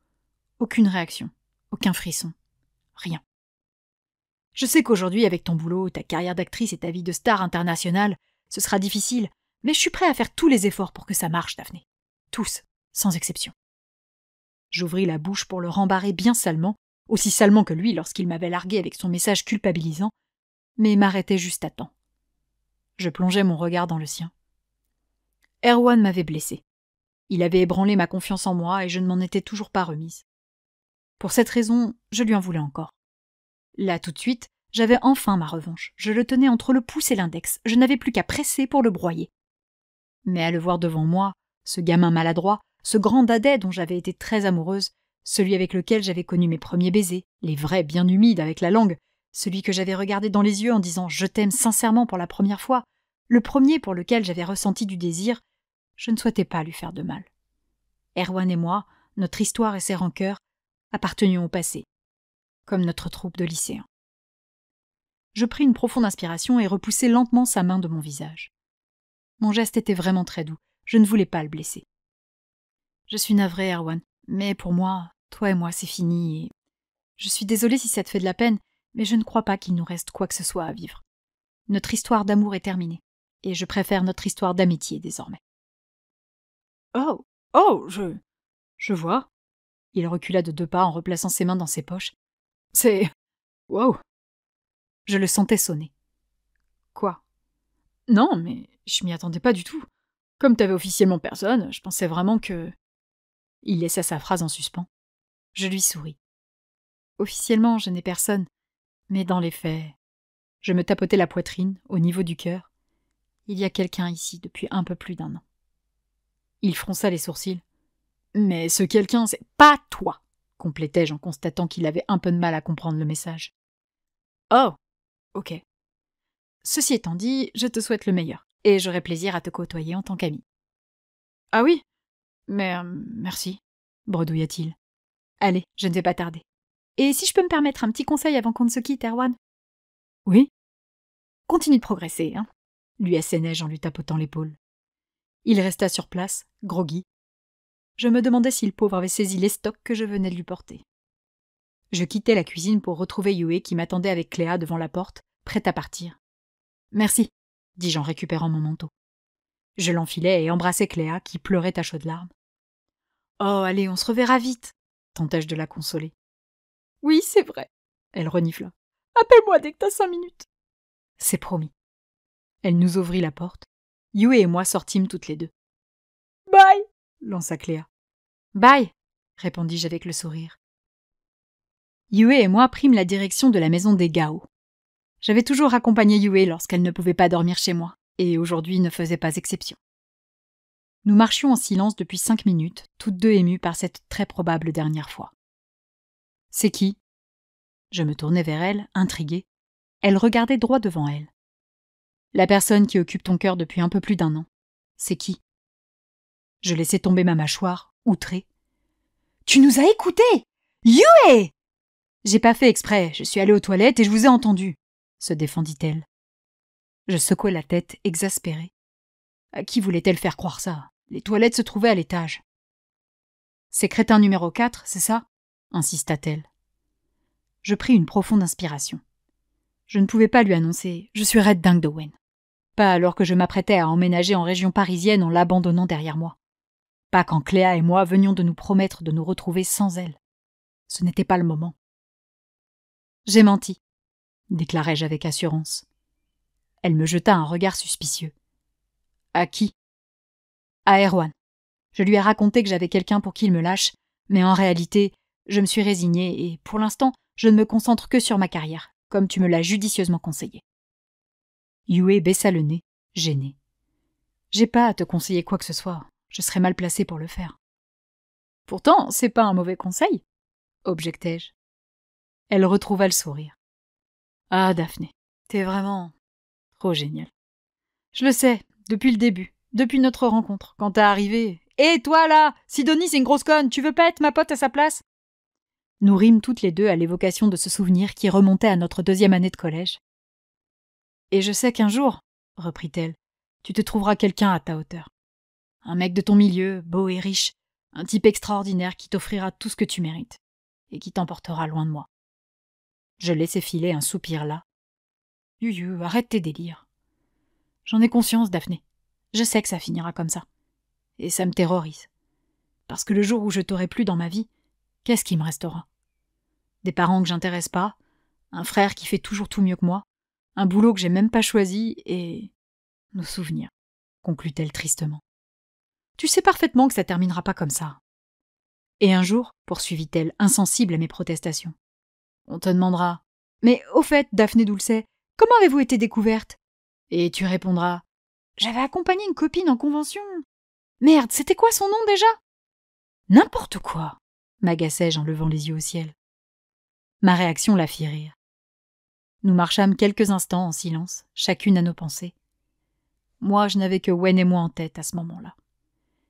Aucune réaction, aucun frisson, rien. Je sais qu'aujourd'hui, avec ton boulot, ta carrière d'actrice et ta vie de star internationale, ce sera difficile, mais je suis prêt à faire tous les efforts pour que ça marche, Daphné. Tous, sans exception. J'ouvris la bouche pour le rembarrer bien salement, aussi salement que lui lorsqu'il m'avait largué avec son message culpabilisant, mais m'arrêtai juste à temps. Je plongeai mon regard dans le sien. Erwan m'avait blessé. Il avait ébranlé ma confiance en moi et je ne m'en étais toujours pas remise. Pour cette raison, je lui en voulais encore. Là, tout de suite, j'avais enfin ma revanche. Je le tenais entre le pouce et l'index. Je n'avais plus qu'à presser pour le broyer. Mais à le voir devant moi, ce gamin maladroit, ce grand dadais dont j'avais été très amoureuse, celui avec lequel j'avais connu mes premiers baisers, les vrais bien humides avec la langue, celui que j'avais regardé dans les yeux en disant « je t'aime sincèrement pour la première fois », le premier pour lequel j'avais ressenti du désir, je ne souhaitais pas lui faire de mal. Erwan et moi, notre histoire et ses rancœurs, appartenions au passé, comme notre troupe de lycéens. Je pris une profonde inspiration et repoussai lentement sa main de mon visage. Mon geste était vraiment très doux, je ne voulais pas le blesser. Je suis navrée, Erwan, mais pour moi, toi et moi, c'est fini et... Je suis désolée si ça te fait de la peine, mais je ne crois pas qu'il nous reste quoi que ce soit à vivre. Notre histoire d'amour est terminée, et je préfère notre histoire d'amitié désormais. Oh, je vois. Il recula de 2 pas en replaçant ses mains dans ses poches. C'est... Wow. Je le sentais sonner. Quoi? Non, mais je m'y attendais pas du tout. Comme t'avais officiellement personne, je pensais vraiment que... Il laissa sa phrase en suspens. Je lui souris. Officiellement, je n'ai personne, mais dans les faits... Je me tapotais la poitrine, au niveau du cœur. Il y a quelqu'un ici depuis un peu plus d'1 an. Il fronça les sourcils. Mais ce quelqu'un, c'est pas toi, complétait-je en constatant qu'il avait un peu de mal à comprendre le message. Oh, ok. Ceci étant dit, je te souhaite le meilleur, et j'aurai plaisir à te côtoyer en tant qu'ami. Ah oui? Mais merci, bredouilla-t-il. Allez, je ne vais pas tarder. Et si je peux me permettre un petit conseil avant qu'on ne se quitte, Erwan? Oui? Continue de progresser, hein, lui assénai-je en lui tapotant l'épaule. Il resta sur place, groggy. Je me demandais si le pauvre avait saisi les stocks que je venais de lui porter. Je quittai la cuisine pour retrouver Yue qui m'attendait avec Cléa devant la porte, prête à partir. Merci, dis-je en récupérant mon manteau. Je l'enfilai et embrassai Cléa qui pleurait à chaudes larmes. Oh, allez, on se reverra vite, tentai-je de la consoler. Oui, c'est vrai, elle renifla. Appelle-moi dès que t'as 5 minutes. C'est promis. Elle nous ouvrit la porte. Yue et moi sortîmes toutes les deux. Bye, lança Cléa. Bye, répondis-je avec le sourire. Yue et moi prîmes la direction de la maison des Gao. J'avais toujours accompagné Yue lorsqu'elle ne pouvait pas dormir chez moi, et aujourd'hui ne faisait pas exception. Nous marchions en silence depuis 5 minutes, toutes deux émues par cette très probable dernière fois. C'est qui? Je me tournai vers elle, intriguée. Elle regardait droit devant elle. La personne qui occupe ton cœur depuis un peu plus d'1 an. C'est qui? Je laissai tomber ma mâchoire, outrée. Tu nous as écoutés! Yue! J'ai pas fait exprès, je suis allée aux toilettes et je vous ai entendu, se défendit-elle. Je secouai la tête, exaspérée. À qui voulait-elle faire croire ça? Les toilettes se trouvaient à l'étage. C'est crétin numéro 4, c'est ça? Insista-t-elle. Je pris une profonde inspiration. Je ne pouvais pas lui annoncer « Je suis red dingue d'Owen ». Pas alors que je m'apprêtais à emménager en région parisienne en l'abandonnant derrière moi. Pas quand Cléa et moi venions de nous promettre de nous retrouver sans elle. Ce n'était pas le moment. J'ai menti, déclarai-je avec assurance. Elle me jeta un regard suspicieux. À qui? À Erwan. Je lui ai raconté que j'avais quelqu'un pour qu'il me lâche, mais en réalité, je me suis résignée et, pour l'instant, je ne me concentre que sur ma carrière, comme tu me l'as judicieusement conseillé. Yue baissa le nez, gêné. J'ai pas à te conseiller quoi que ce soit, je serais mal placée pour le faire. Pourtant, c'est pas un mauvais conseil, objectai-je. Elle retrouva le sourire. Ah, Daphné, t'es vraiment trop géniale. Je le sais, depuis le début, depuis notre rencontre, quand t'es arrivée. Hé, toi là, Sidonie, c'est une grosse conne, tu veux pas être ma pote à sa place? Nous rîmes toutes les deux à l'évocation de ce souvenir qui remontait à notre 2e année de collège. Et je sais qu'un jour, reprit-elle, tu te trouveras quelqu'un à ta hauteur. Un mec de ton milieu, beau et riche, un type extraordinaire qui t'offrira tout ce que tu mérites, et qui t'emportera loin de moi. Je laissai filer un soupir là. Yuyu, arrête tes délires. J'en ai conscience, Daphné. Je sais que ça finira comme ça. Et ça me terrorise. Parce que le jour où je t'aurai plus dans ma vie, qu'est-ce qui me restera? Des parents que j'intéresse pas, un frère qui fait toujours tout mieux que moi, un boulot que j'ai même pas choisi, et nos souvenirs, conclut-elle tristement. Tu sais parfaitement que ça terminera pas comme ça. Et un jour, poursuivit-elle, insensible à mes protestations, on te demandera « Mais au fait, Daphné Dulcet, comment avez-vous été découverte ?» Et tu répondras « J'avais accompagné une copine en convention. » Merde, c'était quoi son nom déjà? N'importe quoi, m'agaçai-je en levant les yeux au ciel. Ma réaction la fit rire. Nous marchâmes quelques instants en silence, chacune à nos pensées. Moi, je n'avais que Wen et moi en tête à ce moment-là.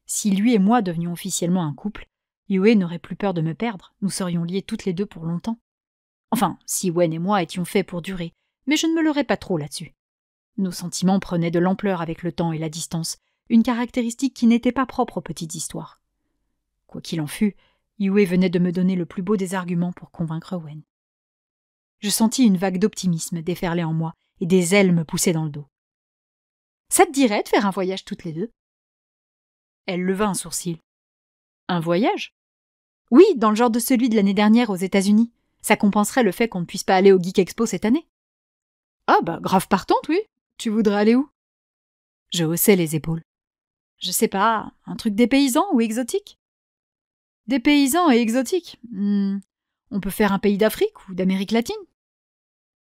Si lui et moi devenions officiellement un couple, Yue n'aurait plus peur de me perdre, nous serions liés toutes les deux pour longtemps. Enfin, si Wen et moi étions faits pour durer, mais je ne me leurrais pas trop là-dessus. Nos sentiments prenaient de l'ampleur avec le temps et la distance, une caractéristique qui n'était pas propre aux petites histoires. Quoi qu'il en fût, Yue venait de me donner le plus beau des arguments pour convaincre Wen. Je sentis une vague d'optimisme déferler en moi, et des ailes me poussaient dans le dos. « Ça te dirait de faire un voyage toutes les deux ?» Elle leva un sourcil. « Un voyage ?» ?»« Oui, dans le genre de celui de l'année dernière aux États-Unis. Ça compenserait le fait qu'on ne puisse pas aller au Geek Expo cette année. »« Ah bah, grave partante, oui. Tu voudrais aller où ?» Je haussai les épaules. « Je sais pas, un truc dépaysant ou exotique ?»« Dépaysant et exotique on peut faire un pays d'Afrique ou d'Amérique latine. »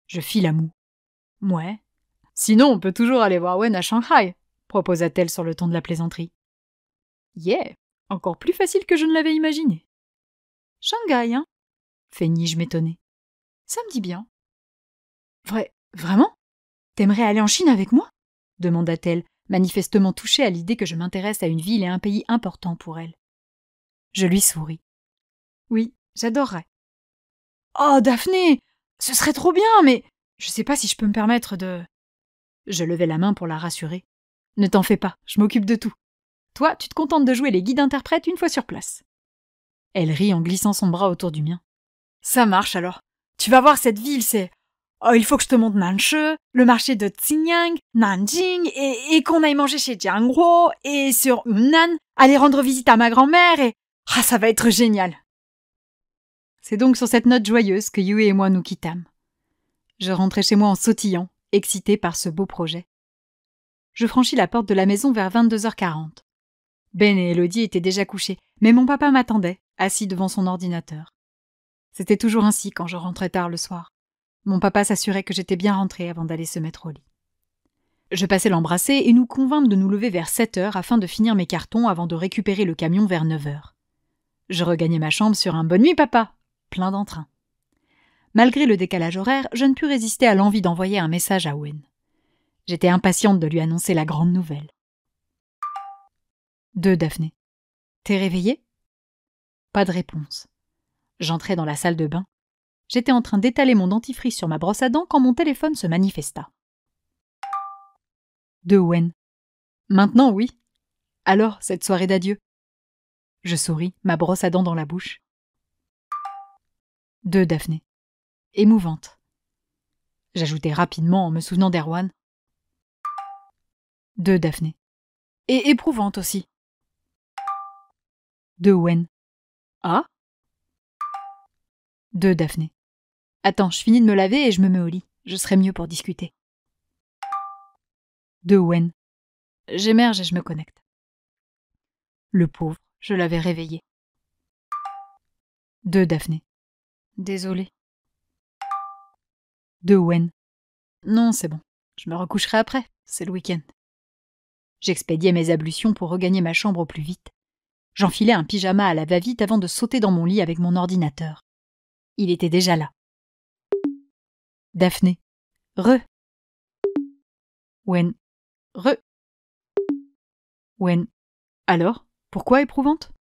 Je fis la moue. « Ouais. Sinon, on peut toujours aller voir Wen à Shanghai, » proposa-t-elle sur le ton de la plaisanterie. « Yeah, encore plus facile que je ne l'avais imaginé. »« Shanghai, hein ?» feignis-je m'étonner. « Ça me dit bien. »« Vraiment ? T'aimerais aller en Chine avec moi ?» demanda-t-elle, manifestement touchée à l'idée que je m'intéresse à une ville et un pays importants pour elle. Je lui souris. « Oui, j'adorerais. »« Oh, Daphné, ce serait trop bien, mais je sais pas si je peux me permettre de... » Je levai la main pour la rassurer. « Ne t'en fais pas, je m'occupe de tout. Toi, tu te contentes de jouer les guides interprètes une fois sur place. » Elle rit en glissant son bras autour du mien. « Ça marche alors. Tu vas voir cette ville, c'est... Oh, il faut que je te montre Nanche, le marché de Xinyang, Nanjing, et qu'on aille manger chez Jianghuo, et sur Yunnan, aller rendre visite à ma grand-mère, et... Ah, ça va être génial !» C'est donc sur cette note joyeuse que Yue et moi nous quittâmes. Je rentrai chez moi en sautillant, excitée par ce beau projet. Je franchis la porte de la maison vers 22h40. Ben et Elodie étaient déjà couchés, mais mon papa m'attendait, assis devant son ordinateur. C'était toujours ainsi quand je rentrais tard le soir. Mon papa s'assurait que j'étais bien rentrée avant d'aller se mettre au lit. Je passai l'embrasser et nous convînmes de nous lever vers 7h afin de finir mes cartons avant de récupérer le camion vers 9h. Je regagnai ma chambre sur un « Bonne nuit, papa !» plein d'entrain. Malgré le décalage horaire, je ne pus résister à l'envie d'envoyer un message à Wen. J'étais impatiente de lui annoncer la grande nouvelle. 2 Daphné. T'es réveillée ? Pas de réponse. J'entrai dans la salle de bain. J'étais en train d'étaler mon dentifrice sur ma brosse à dents quand mon téléphone se manifesta. 2 Wen. Maintenant, oui. Alors, cette soirée d'adieu ? Je souris, ma brosse à dents dans la bouche. 2 Daphné. Émouvante. J'ajoutai rapidement en me souvenant d'Erwan. 2 Daphné. Et éprouvante aussi. 2 Wen. Ah ? 2 Daphné. Attends, je finis de me laver et je me mets au lit. Je serai mieux pour discuter. 2 Wen. J'émerge et je me connecte. Le pauvre, je l'avais réveillé. 2 Daphné. Désolée. de Owen. Non, c'est bon. Je me recoucherai après. C'est le week-end. J'expédiais mes ablutions pour regagner ma chambre au plus vite. J'enfilai un pyjama à la va-vite avant de sauter dans mon lit avec mon ordinateur. Il était déjà là. Daphné. Re. Owen. Re. Owen. Alors, pourquoi éprouvante?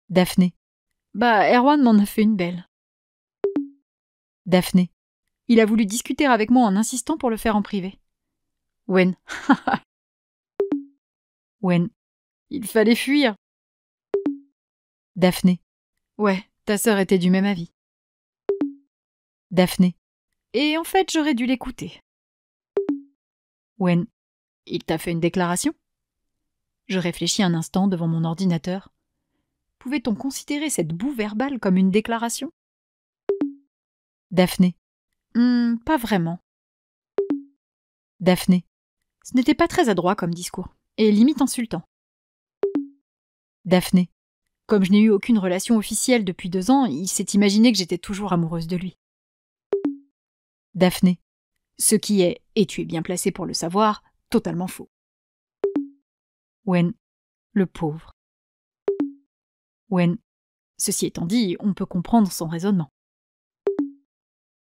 Daphné. Bah, Erwan m'en a fait une belle. Daphné. Il a voulu discuter avec moi en insistant pour le faire en privé. Owen. Owen. Il fallait fuir. Daphné. Ouais, ta sœur était du même avis. Daphné. Et en fait, j'aurais dû l'écouter. Owen. Il t'a fait une déclaration? Je réfléchis un instant devant mon ordinateur. Pouvait-on considérer cette boue verbale comme une déclaration? Daphné. Pas vraiment. Daphné. Ce n'était pas très adroit comme discours, et limite insultant. Daphné. Comme je n'ai eu aucune relation officielle depuis 2 ans, il s'est imaginé que j'étais toujours amoureuse de lui. Daphné. Ce qui est, et tu es bien placé pour le savoir, totalement faux. Owen. Le pauvre. Owen. Ceci étant dit, on peut comprendre son raisonnement.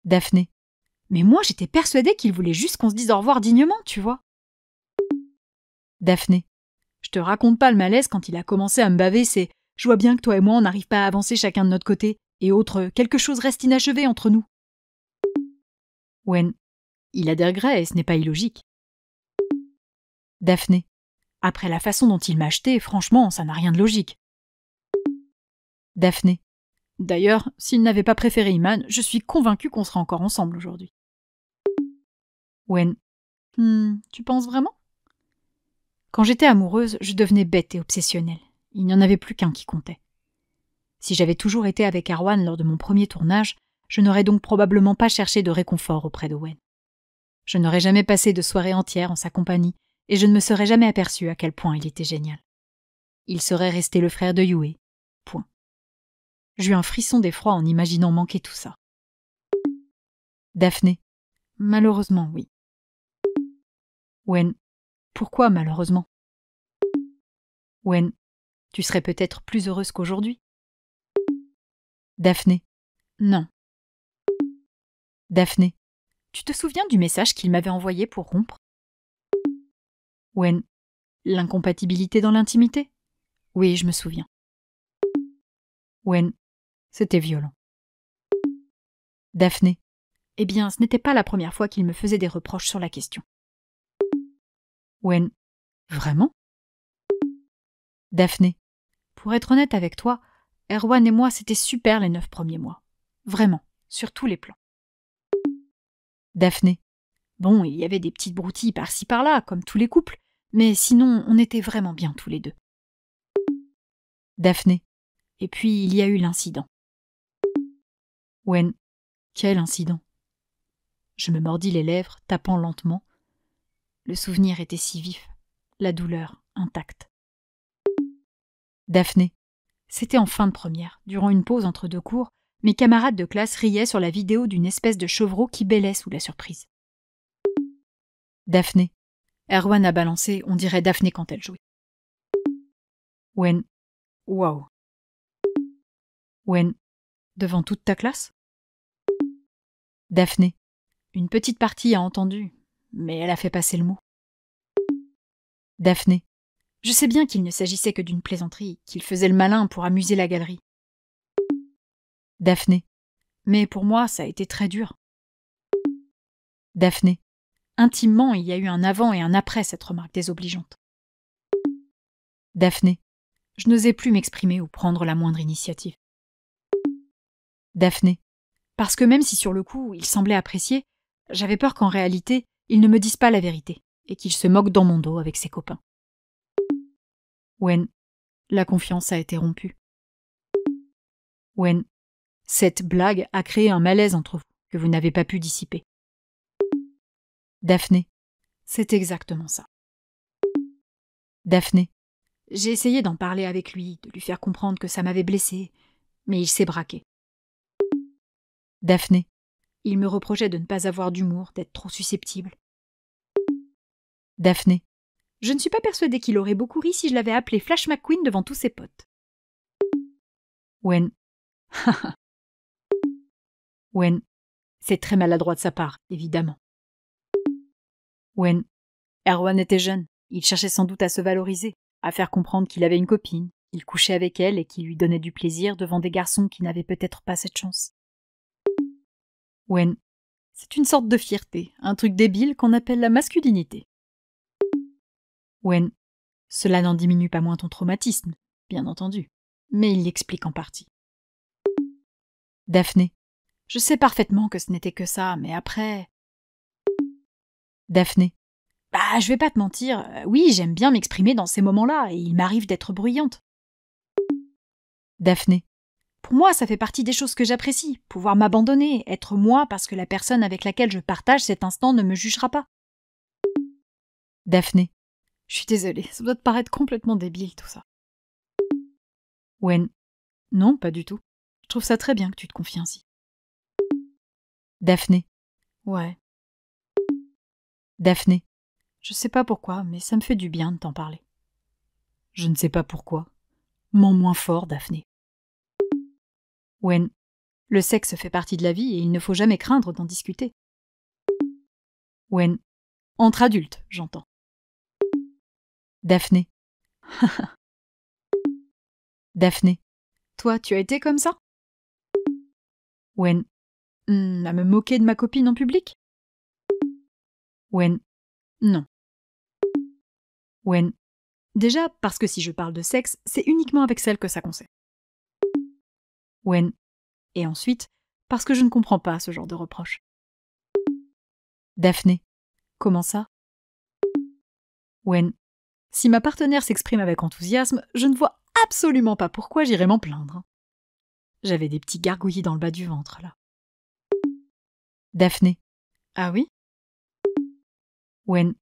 Daphné. Mais moi, j'étais persuadée qu'il voulait juste qu'on se dise au revoir dignement, tu vois. Daphné. Je te raconte pas le malaise quand il a commencé à me baver, c'est « Je vois bien que toi et moi, on n'arrive pas à avancer chacun de notre côté, et autre, quelque chose reste inachevé entre nous. » Owen. Il a des regrets et ce n'est pas illogique. Daphné. Après la façon dont il m'a acheté, franchement, ça n'a rien de logique. Daphné. D'ailleurs, s'il n'avait pas préféré Iman, je suis convaincue qu'on serait encore ensemble aujourd'hui. Owen. Tu penses vraiment? Quand j'étais amoureuse, je devenais bête et obsessionnelle. Il n'y en avait plus qu'un qui comptait. Si j'avais toujours été avec Erwan lors de mon premier tournage, je n'aurais donc probablement pas cherché de réconfort auprès d'Owen. Je n'aurais jamais passé de soirée entière en sa compagnie, et je ne me serais jamais aperçue à quel point il était génial. Il serait resté le frère de Yue. Point. J'eus un frisson d'effroi en imaginant manquer tout ça. Daphné. Malheureusement, oui. Owen. Pourquoi malheureusement? Owen. Tu serais peut-être plus heureuse qu'aujourd'hui. Daphné. Non. Daphné. Tu te souviens du message qu'il m'avait envoyé pour rompre? Owen. L'incompatibilité dans l'intimité? Oui, je me souviens. Owen. C'était violent. Daphné. Eh bien, ce n'était pas la première fois qu'il me faisait des reproches sur la question. Owen. Vraiment? Daphné. Pour être honnête avec toi, Erwan et moi, c'était super les 9 premiers mois. Vraiment, sur tous les plans. Daphné. Bon, il y avait des petites broutilles par-ci par-là, comme tous les couples, mais sinon, on était vraiment bien tous les deux. Daphné. Et puis, il y a eu l'incident. Owen. Quel incident? Je me mordis les lèvres, tapant lentement. Le souvenir était si vif, la douleur intacte. Daphné. C'était en fin de première, durant une pause entre 2 cours, mes camarades de classe riaient sur la vidéo d'une espèce de chevreau qui bêlait sous la surprise. Daphné. Erwan a balancé, on dirait Daphné quand elle jouait. Owen. Waouh. Owen. Devant toute ta classe? Daphné. Une petite partie a entendu, mais elle a fait passer le mot. Daphné. Je sais bien qu'il ne s'agissait que d'une plaisanterie, qu'il faisait le malin pour amuser la galerie. Daphné. Mais pour moi, ça a été très dur. Daphné. Intimement, il y a eu un avant et un après cette remarque désobligeante. Daphné. Je n'osais plus m'exprimer ou prendre la moindre initiative. Daphné. Parce que même si sur le coup, il semblait apprécier, j'avais peur qu'en réalité, il ne me dise pas la vérité et qu'il se moque dans mon dos avec ses copains. Owen. La confiance a été rompue. Owen. Cette blague a créé un malaise entre vous que vous n'avez pas pu dissiper. Daphné. C'est exactement ça. Daphné. J'ai essayé d'en parler avec lui, de lui faire comprendre que ça m'avait blessée, mais il s'est braqué. Daphné. Il me reprochait de ne pas avoir d'humour, d'être trop susceptible. Daphné. Je ne suis pas persuadée qu'il aurait beaucoup ri si je l'avais appelé Flash McQueen devant tous ses potes. Wen. Wen. C'est très maladroit de sa part, évidemment. Wen. Erwan était jeune. Il cherchait sans doute à se valoriser, à faire comprendre qu'il avait une copine, qu'il couchait avec elle et qu'il lui donnait du plaisir devant des garçons qui n'avaient peut-être pas cette chance. Wen. C'est une sorte de fierté, un truc débile qu'on appelle la masculinité. Wen. Cela n'en diminue pas moins ton traumatisme, bien entendu, mais il l'explique en partie. Daphné. Je sais parfaitement que ce n'était que ça, mais après... Daphné. Je vais pas te mentir, oui, j'aime bien m'exprimer dans ces moments-là, et il m'arrive d'être bruyante. Daphné. Pour moi, ça fait partie des choses que j'apprécie, pouvoir m'abandonner, être moi parce que la personne avec laquelle je partage cet instant ne me jugera pas. Daphné. Je suis désolée, ça doit te paraître complètement débile tout ça. Wen. Non, pas du tout. Je trouve ça très bien que tu te confies ainsi. Daphné. Ouais. Daphné. Je sais pas pourquoi, mais ça me fait du bien de t'en parler. Je ne sais pas pourquoi. Mens moins fort, Daphné. Wen. Le sexe fait partie de la vie et il ne faut jamais craindre d'en discuter. Wen. Entre adultes, j'entends. Daphné. Daphné. Toi, tu as été comme ça? Wen. À me moquer de ma copine en public? Wen. Non. Wen. Déjà, parce que si je parle de sexe, c'est uniquement avec celle que ça concerne. Wen. Et ensuite, parce que je ne comprends pas ce genre de reproche. Daphné. Comment ça? Wen. Si ma partenaire s'exprime avec enthousiasme, je ne vois absolument pas pourquoi j'irais m'en plaindre. J'avais des petits gargouillis dans le bas du ventre, là. Daphné. Ah oui? Wen.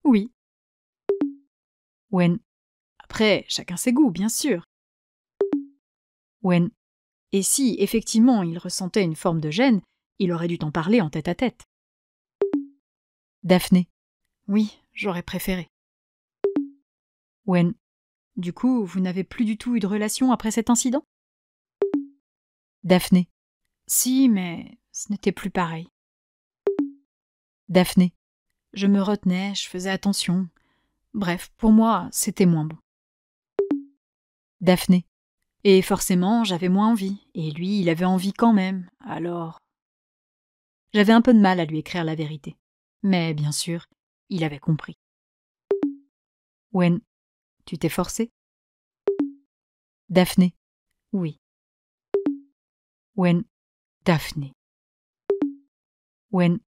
Oui. Wen. Après, chacun ses goûts, bien sûr. Wen. Et si, effectivement, il ressentait une forme de gêne, il aurait dû t'en parler en tête-à-tête. Daphné. Oui, j'aurais préféré. Wen. Du coup, vous n'avez plus du tout eu de relation après cet incident? Daphné. Si, mais ce n'était plus pareil. Daphné. Je me retenais, je faisais attention. Bref, pour moi, c'était moins bon. Daphné. Et forcément, j'avais moins envie, et lui, il avait envie quand même, alors... J'avais un peu de mal à lui écrire la vérité. Mais bien sûr, il avait compris. Wen. Tu t'es forcé? Daphné. Oui. Wen. Daphné. Wen.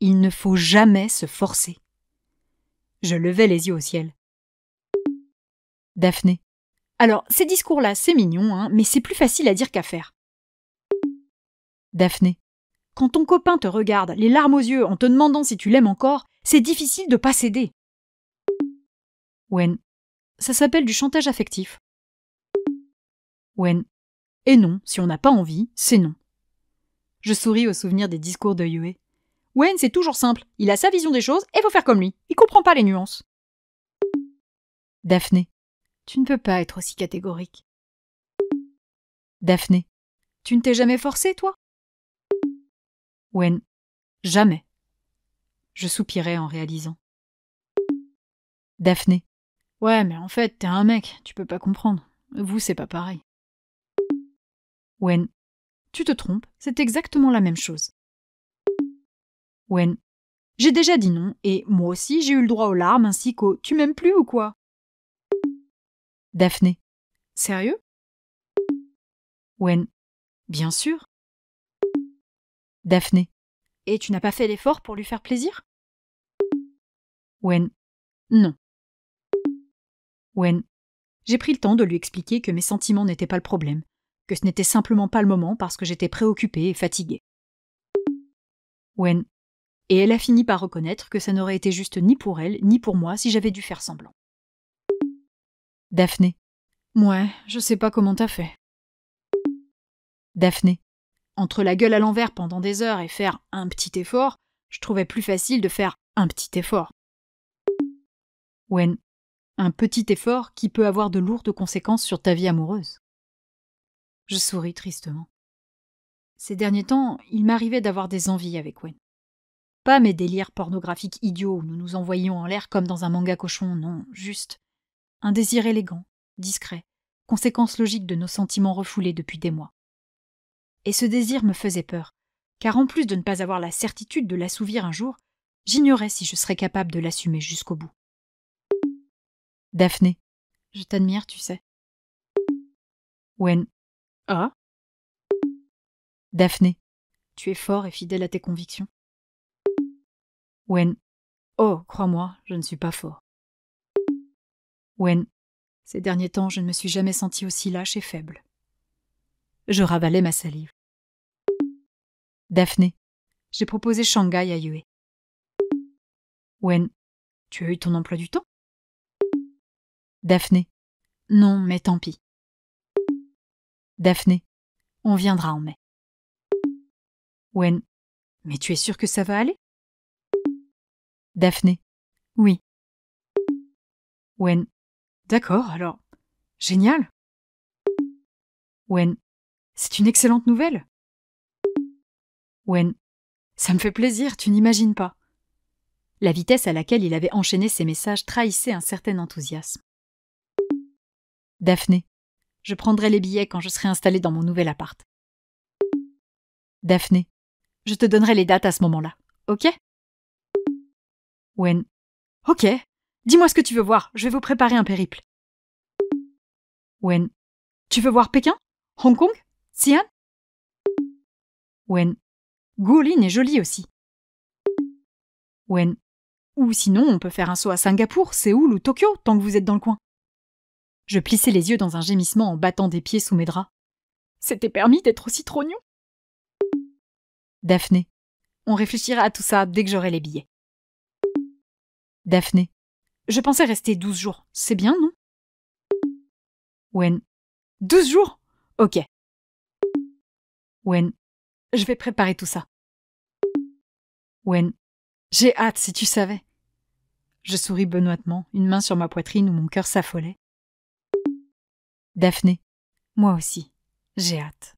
Il ne faut jamais se forcer. Je levai les yeux au ciel. Daphné. Alors, ces discours-là, c'est mignon, hein, mais c'est plus facile à dire qu'à faire. Daphné. Quand ton copain te regarde, les larmes aux yeux, en te demandant si tu l'aimes encore, c'est difficile de pas céder. Wen. Ça s'appelle du chantage affectif. Wen. Et non, si on n'a pas envie, c'est non. Je souris au souvenir des discours de Yue. Wen, c'est toujours simple. Il a sa vision des choses et faut faire comme lui. Il comprend pas les nuances. Daphné. Tu ne peux pas être aussi catégorique. Daphné. Tu ne t'es jamais forcée, toi? Wen. Jamais. Je soupirais en réalisant. Daphné. Ouais, mais en fait, t'es un mec, tu peux pas comprendre. Vous, c'est pas pareil. Wen. Tu te trompes, c'est exactement la même chose. Wen. J'ai déjà dit non, et moi aussi j'ai eu le droit aux larmes ainsi qu'au « tu m'aimes plus ou quoi ?» Daphné. Sérieux? Wen. Bien sûr. Daphné. Et tu n'as pas fait l'effort pour lui faire plaisir? Wen. Non. Wen. J'ai pris le temps de lui expliquer que mes sentiments n'étaient pas le problème, que ce n'était simplement pas le moment parce que j'étais préoccupée et fatiguée. Wen. Et elle a fini par reconnaître que ça n'aurait été juste ni pour elle, ni pour moi si j'avais dû faire semblant. Daphné. Ouais, je sais pas comment t'as fait. Daphné. Entre la gueule à l'envers pendant des heures et faire un petit effort, je trouvais plus facile de faire un petit effort. Wen, un petit effort qui peut avoir de lourdes conséquences sur ta vie amoureuse. Je souris tristement. Ces derniers temps, il m'arrivait d'avoir des envies avec Wen. Pas mes délires pornographiques idiots où nous nous envoyions en l'air comme dans un manga cochon, non, juste un désir élégant, discret, conséquence logique de nos sentiments refoulés depuis des mois. Et ce désir me faisait peur, car en plus de ne pas avoir la certitude de l'assouvir un jour, j'ignorais si je serais capable de l'assumer jusqu'au bout. Daphné, je t'admire, tu sais. Wen. Ah? Daphné, tu es fort et fidèle à tes convictions. Wen. Oh, crois-moi, je ne suis pas fort. Wen. Ces derniers temps, je ne me suis jamais sentie aussi lâche et faible. Je ravalais ma salive. Daphné, j'ai proposé Shanghai à Yue. Wen. Tu as eu ton emploi du temps? Daphné. Non, mais tant pis. Daphné. On viendra en mai. Wen. Mais tu es sûre que ça va aller? Daphné. Oui. Wen. D'accord, alors. Génial. Wen. C'est une excellente nouvelle. Wen. Ça me fait plaisir, tu n'imagines pas. La vitesse à laquelle il avait enchaîné ses messages trahissait un certain enthousiasme. Daphné. Je prendrai les billets quand je serai installée dans mon nouvel appart. Daphné. Je te donnerai les dates à ce moment-là, ok? Wen. Ok. Dis-moi ce que tu veux voir, je vais vous préparer un périple. Wen. Tu veux voir Pékin? Hong Kong? Xi'an? Wen. Guilin est jolie aussi. Wen. Ou sinon, on peut faire un saut à Singapour, Séoul ou Tokyo, tant que vous êtes dans le coin. Je plissai les yeux dans un gémissement en battant des pieds sous mes draps. C'était permis d'être aussi trognon. Daphné. On réfléchira à tout ça dès que j'aurai les billets. Daphné. Je pensais rester 12 jours. C'est bien, non? Wen. 12 jours? Ok. Wen. Je vais préparer tout ça. Wen. J'ai hâte, si tu savais. Je souris benoîtement, une main sur ma poitrine où mon cœur s'affolait. Daphné. Moi aussi. J'ai hâte.